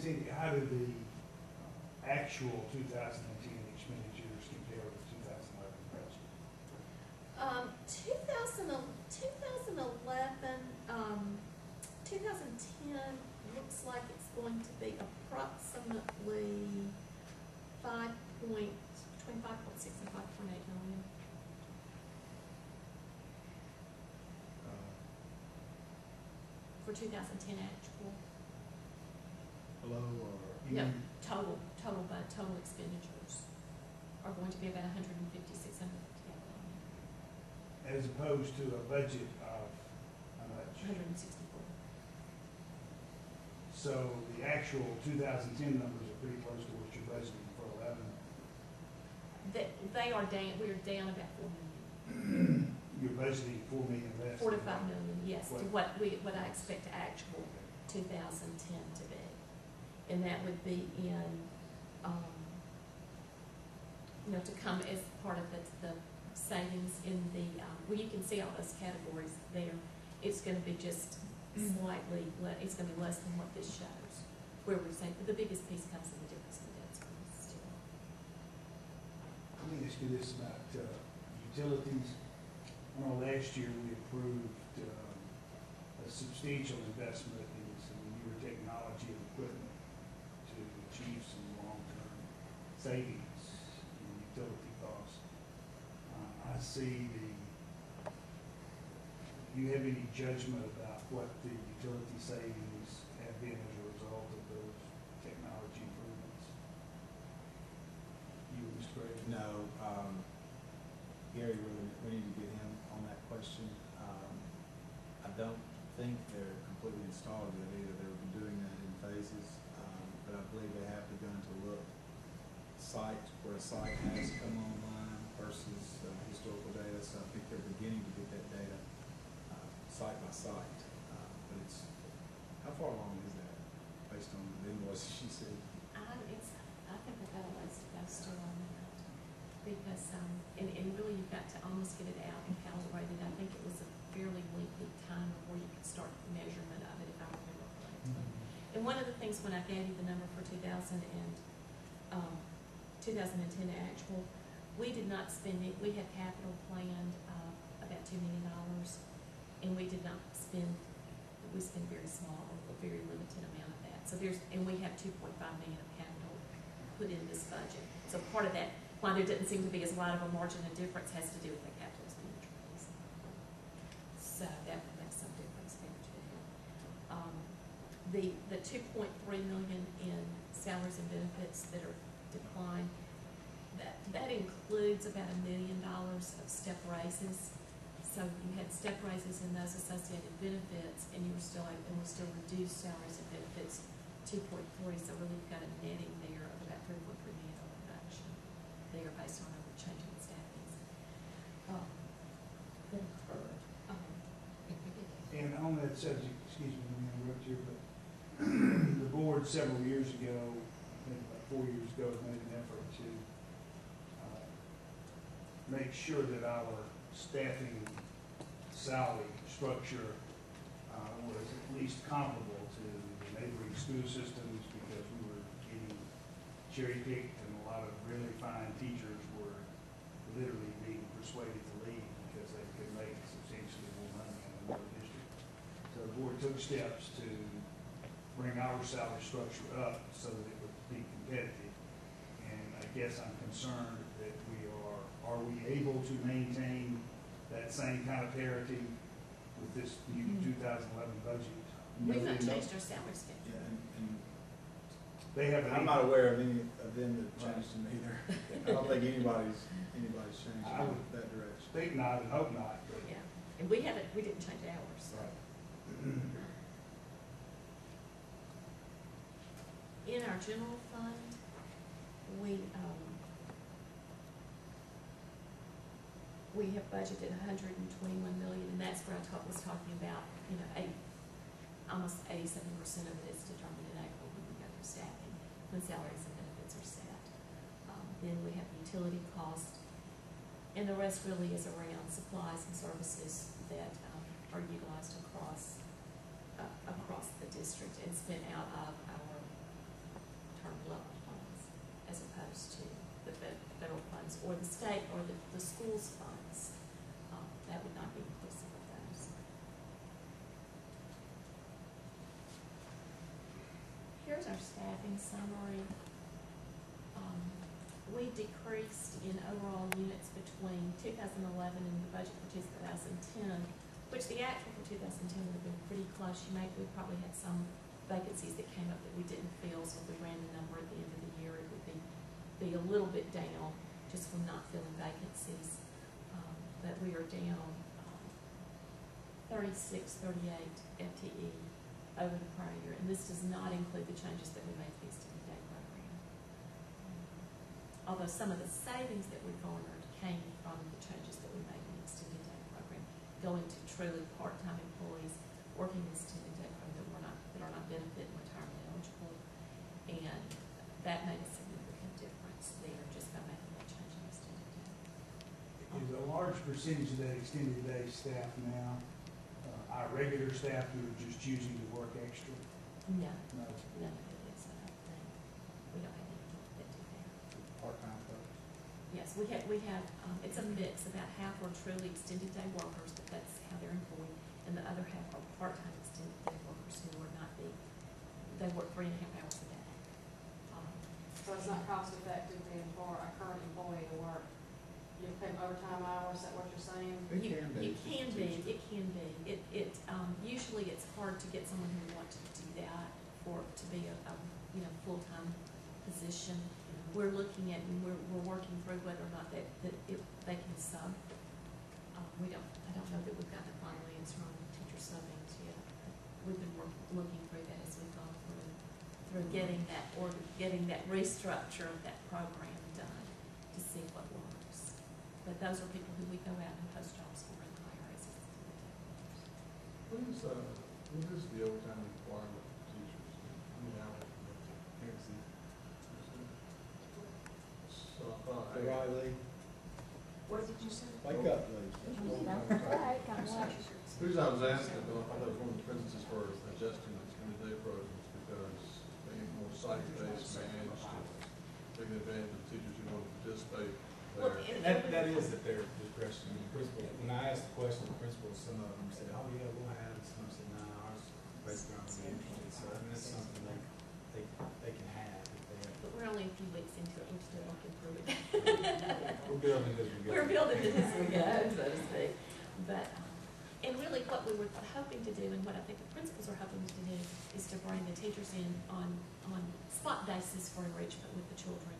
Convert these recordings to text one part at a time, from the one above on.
Cindy, how do the actual 2010 expenditures compare with 2011 budget? 2010 looks like it's going to be approximately between 5.6 and 5.8 million. For 2010 actual. Below or? No, total expenditures are going to be about 156, 158 million. As opposed to a budget of how much? 164. So the actual 2010 numbers are pretty close to what you're budgeting for 11. They are down. We are down about 4 million. You're budgeting 4 million less. 4 to 5 million, yes, to what I expect actual 2010 to be, and that would be in, to come as part of the savings in the well, you can see all those categories there. It's going to be just slightly, it's going to be less than what this shows, where we're saying, but the biggest piece comes in the difference in debt service still. Let me ask you this about utilities. Last year we approved a substantial investment in some newer technology and equipment to achieve some long-term savings in utility costs. I see do you have any judgment about what the utility savings have been as a result of those technology improvements? You, Mr. Gray? No. Gary, we need to get him on that question. I don't think they're completely installed yet either. They've been doing that in phases, but I believe they have begun to look where a site has come online versus historical data. So I think they're beginning to get that data site by site. But it's, how far along is that based on the invoices she said? I think we've got a ways to go still on that, because and really you've got to almost get it out and calibrate it. I think it was a fairly lengthy time before you could start measurement of it, if I remember correctly. And one of the things when I gave you the number for 2010 actual, we did not spend it. We had capital planned about $2 million, and we did not spend. We spent very small, a very limited amount of that. So and we have 2.5 million of capital put in this budget. So part of that, why there didn't seem to be as wide of a margin of difference, has to do with the capital expenditure piece. So that would make some difference there too. The 2.3 million in salaries and benefits that are declined, that includes about $1 million of step raises. So you had step raises in those associated benefits, and we still reduced salaries and benefits 2.3. So really, you've got a netting there of about $3.3 million reduction there based on a change in staffing that occurred. And on that subject, excuse me, let me interrupt you, but the board several years ago, I think about 4 years ago, made an effort to make sure that our staffing salary structure was at least comparable to the neighboring school systems, because we were getting cherry-picked, and a lot of really fine teachers were literally being persuaded to leave because they could make substantially more money in another district. So the board took steps to bring our salary structure up so that it would be competitive. And I guess I'm concerned that are we able to maintain that same kind of parity with this new 2011 budget? We've not changed our salary schedule. Yeah, and they have. I'm not aware of any of them that changed them either. I don't think anybody's changed that direction. Think not and hope not. But yeah, and we didn't change ours. Right. In our general fund, we have budgeted $121 million, and that's where I was talking about, almost 87% of it is determined in April when we go through staffing, when salaries and benefits are set. Then we have utility cost, and the rest really is around supplies and services that are utilized across the district and spent out of our state or the school's funds, that would not be inclusive of those. Here's our staffing summary. We decreased in overall units between 2011 and the budget for 2010, which the actual for 2010 would have been pretty close. We probably had some vacancies that came up that we didn't fill, so if we ran the number at the end of the year, it would be a little bit down just from not filling vacancies. But we are down 36, 38 FTE over the prior year, and this does not include the changes that we made to the extended day program. Although some of the savings that we garnered came from the changes that we made in the extended day program, going to truly part-time employees working in the extended day program that are not benefit and retirement eligible, and that made a significant difference there just by making that change in extended day. Is a large percentage of that extended day staff now our regular staff who are just choosing to work extra? No, No. none of it is. We don't have any that do that. Part-time folks. Yes, we have, it's a mix. About half are truly extended day workers, but that's how they're employed, and the other half are part-time extended day workers who are not they work 3.5 hours a day. So it's not cost effective then for a current employee to work, you pay overtime hours, is that what you're saying? It can be. It can be. Usually it's hard to get someone who wants to do that to be a full-time position. We're looking at, and we're working through whether or not that if they can sub. I don't know that we've got the final answer on teacher subbing yet. We've been looking through that as we've gone through getting that restructure of that program done to see what works. But those are people who we go out and post jobs for and hire as What is the overtime requirement for teachers? How many hours? Riley, What did you say? wake up, please. The reason I was asking, I thought that was one of the principles for adjusting the extended day programs, because being more site-based managed, taking advantage of teachers who want to participate Well, there. That is at their discretion. The principal, when I asked the question, the principal, some of them said, oh yeah, we'll have it. Some said, no, ours basically on the interest. So I mean, that's something they can have if they have. But we're only a few weeks into it. We're still working through it. We're building as we go. We're building it as we go, so to speak. But, and really what we were hoping to do, and what I think the principals are hoping to do, is to bring the teachers in on spot basis for enrichment with the children,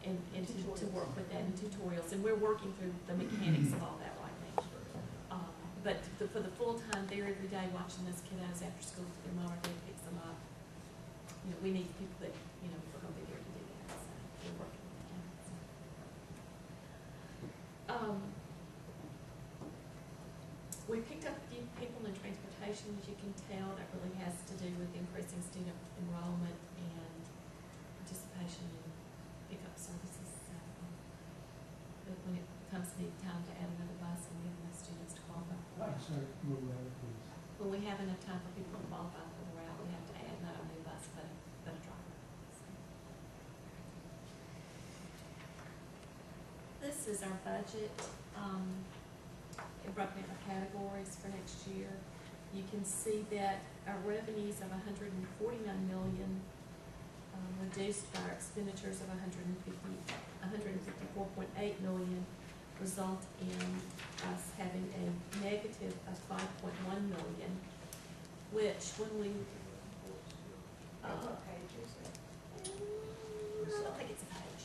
and to work with that in tutorials. And we're working through the mechanics of all that right now. But for the full time, they're every day watching those kiddos after school, their mom or dad picks them up. We need people that, we're going to be there to do that, so we're working with that. We picked up a few people in transportation, as you can tell. That really has to do with increasing student enrollment and participation in pickup services. So, but when it comes to time to add another bus, and we have enough students to qualify for it. Sir, move that, please. When we have enough time for people to qualify for the route, we have to add not a new bus, but a driver. So. This is our budget. It broke down our categories for next year. You can see that our revenues of $149 million, reduced by our expenditures of $154.8 million, result in us having a negative of $5.1 million, which when we What page is it? I don't think it's a page.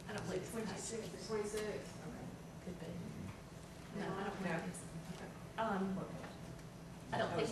I don't believe it's a page. 26. Could be. No, I don't No. think it's. I don't think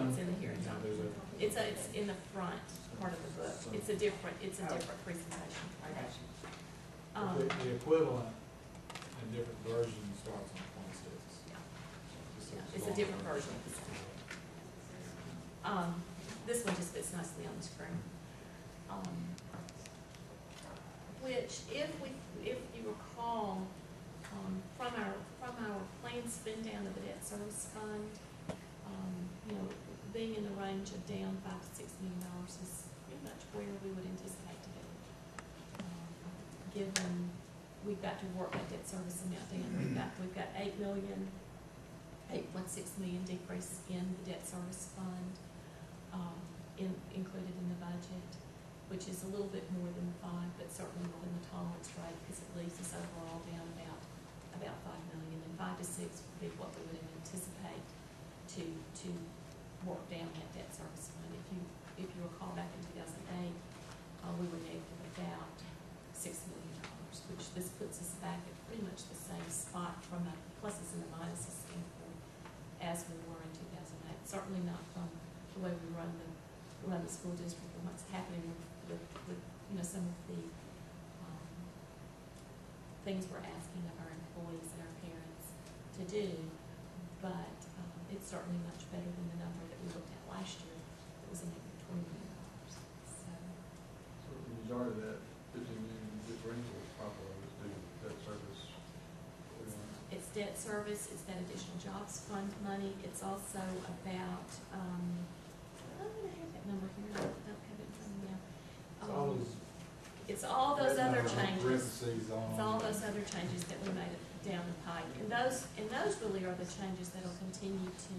it's in the hearing doc. It's in the front part of the book. It's a different presentation. The equivalent in different versions starts on 26. Yeah, it's a different version. This one just fits nicely on the screen. Which, if you recall, from our planned spend down of the debt service fund, being in the range of down $5 to $6 million is pretty much where we would anticipate to be, given we've got to work that debt service amount down. We've got 8.6 million decrease in the debt service fund, included in the budget, which is a little bit more than the 5, but certainly more than the tolerance rate, because it leaves us overall down about 5 million, and 5 to 6 would be what we would anticipate to work down that debt service fund. If you recall back in 2008, we were negative about $6 million, which this puts us back at pretty much the same spot from a pluses and a minuses standpoint as we were in 2008. Certainly not from the way we run the school district and what's happening with some of the things we're asking of our employees and our parents to do, but it's certainly much better than the number that we looked at last year. It was a negative $20 million. So the majority of that 15 million differential is probably due to debt service. it's debt service, it's that additional jobs fund money. It's also about, I'm gonna have that number here, I don't have it in front of me now. It's all those other changes. It's all those other changes that we made down the pike. And those really are the changes that'll continue to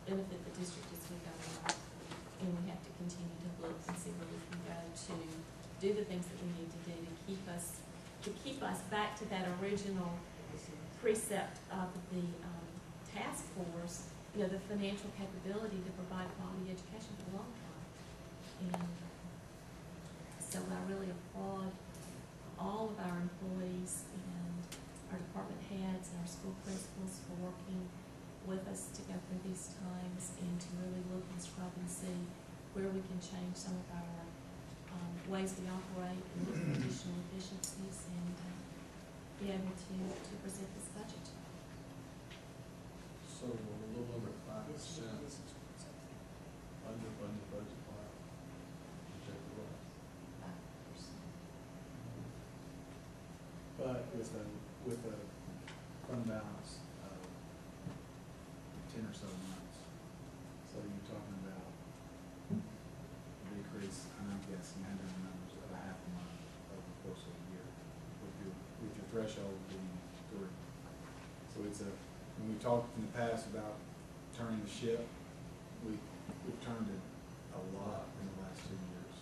benefit the district as we go along. And we have to continue to look and see where we can go to do the things that we need to do to keep us back to that original precept of the task force, the financial capability to provide quality education for the long term. And so I really applaud all of our employees and our department heads and our school principals for working with us to go through these times and to really look and scrub and see where we can change some of our ways we operate and look for additional efficiencies and be able to present this budget. So we're a little under 5% under budget line. Check the right. 5%. But with a fund balance of 10 or so months, so you're talking about a decrease, and I'm guessing under the numbers of a half a month over the course of a year, with your threshold being 3. So when we talked in the past about turning the ship, we've turned it a lot in the last 2 years.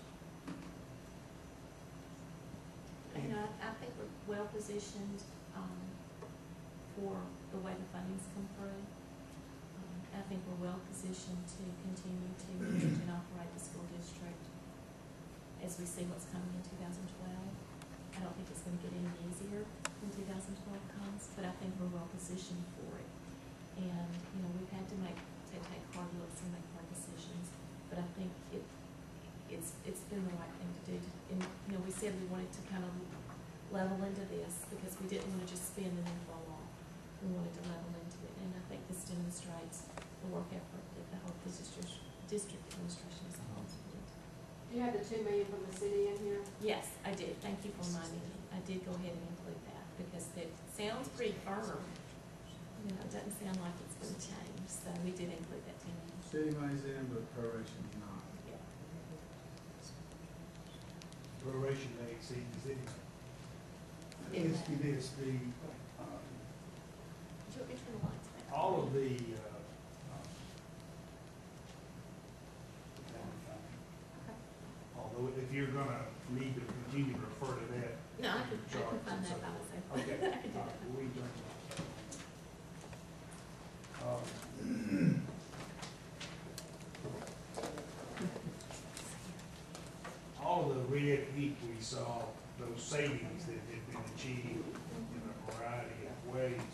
And I think we're well positioned for the way the funding's come through. I think we're well positioned to continue to manage and operate the school district as we see what's coming in 2012. I don't think it's going to get any easier when 2012 comes, but I think we're well positioned for it. And we've had to take hard looks and make hard decisions, but I think it's been the right thing to do. And we said we wanted to kind of level into this because we didn't want to just spend and then fall off. We wanted to level into it, and I think this demonstrates the work effort that the whole district administration is involved in. Do you have the 2 million from the city in here? Yes, I did. Thank you for reminding me. I did go ahead and include that because it sounds pretty firm. It doesn't sound like it's going to change, so we did include that 2 million. City money's in, but proration is not. Yeah. Proration may exceed the city. Yeah. It is the, Which one lines back? all of the, Okay. although if you're gonna need to continue to refer to that. No, I can find that by myself. Okay. I can do All that. right, we done. All of the red heat we saw, those savings that had been achieved in a variety of ways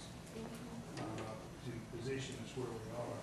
to position us where we are.